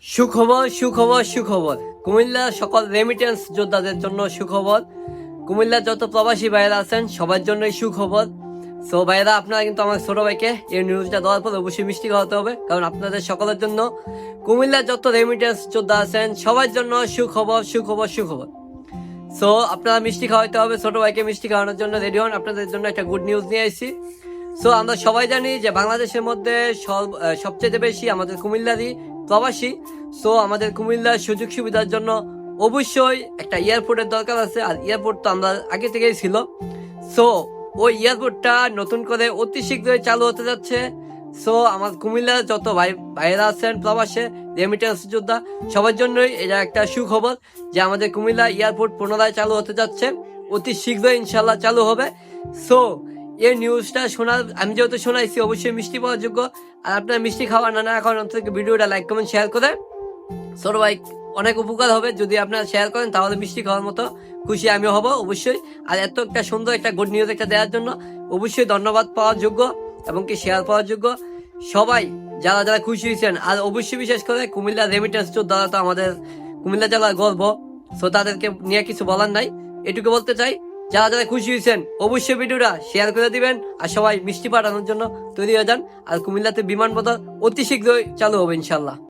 সুখবর সুখবর সুখবর কুমিল্লার সকল রেমিটেন্স যোদ্ধাদের জন্য সুখবর। কুমিল্লার যত প্রবাসী ভাইয়েরা আছেন সবার জন্যই সুখবর। সো ভাইয়েরা, আপনারা কিন্তু আমার ছোট ভাইকে এই নিউজটা দেওয়ার পর অবশ্যই মিষ্টি খাওয়াতে হবে, কারণ আপনাদের সকলের জন্য, কুমিল্লার যত রেমিটেন্স যোদ্ধা আছেন সবার জন্য সুখবর সুখবর সুখবর। সো আপনারা মিষ্টি খাওয়াইতে হবে, ছোট ভাইকে মিষ্টি খাওয়ানোর জন্য রেডি হন। আপনাদের জন্য একটা গুড নিউজ নিয়ে আসছি। সো আমরা সবাই জানি যে বাংলাদেশের মধ্যে সবচেয়ে বেশি আমাদের কুমিল্লারই প্রবাসী। সো আমাদের কুমিল্লার সুযোগ সুবিধার জন্য অবশ্যই একটা এয়ারপোর্টের দরকার আছে, আর এয়ারপোর্ট তো আমরা আগে থেকেই ছিল। সো ওই এয়ারপোর্টটা নতুন করে অতি শীঘ্রই চালু হতে যাচ্ছে। সো আমার কুমিল্লার যত ভাইয়েরা আছেন প্রবাসে রেমিটেন্স যোদ্ধা, সবার জন্যই এটা একটা সুখবর যে আমাদের কুমিল্লা এয়ারপোর্ট পুনরায় চালু হতে যাচ্ছে, অতি শীঘ্রই ইনশাল্লাহ চালু হবে। সো এই নিউজটা শোনার, আমি যেহেতু শোনাইছি, অবশ্যই মিষ্টি পাওয়ার যোগ্য। আর আপনার মিষ্টি খাওয়া না এখন অন্তত ভিডিওটা লাইক কমেন্ট শেয়ার করে ছোট ভাই অনেক উপকার হবে। যদি আপনারা শেয়ার করেন তাহলে মিষ্টি খাওয়ার মতো খুশি আমিও হব অবশ্যই। আর এত একটা সুন্দর একটা গুড নিউজ একটা দেওয়ার জন্য অবশ্যই ধন্যবাদ পাওয়ার যোগ্য এবং কি শেয়ার পাওয়ার যোগ্য সবাই যারা যারা খুশি হয়েছেন। আর অবশ্যই বিশেষ করে কুমিল্লা রেমিটেন্স যোদ্ধারা তো আমাদের কুমিল্লা জেলার গর্ব। সো তাদেরকে নিয়ে কিছু বলার নাই, এটুকু বলতে চাই। যারা যারা খুশি হয়েছেন অবশ্যই ভিডিওটা শেয়ার করে দিবেন, আর সবাই মিষ্টি পাঠানোর জন্য তৈরি হয়ে যান। আর কুমিল্লাতে বিমানবন্দর অতি শীঘ্রই চালু হবে ইনশাল্লাহ।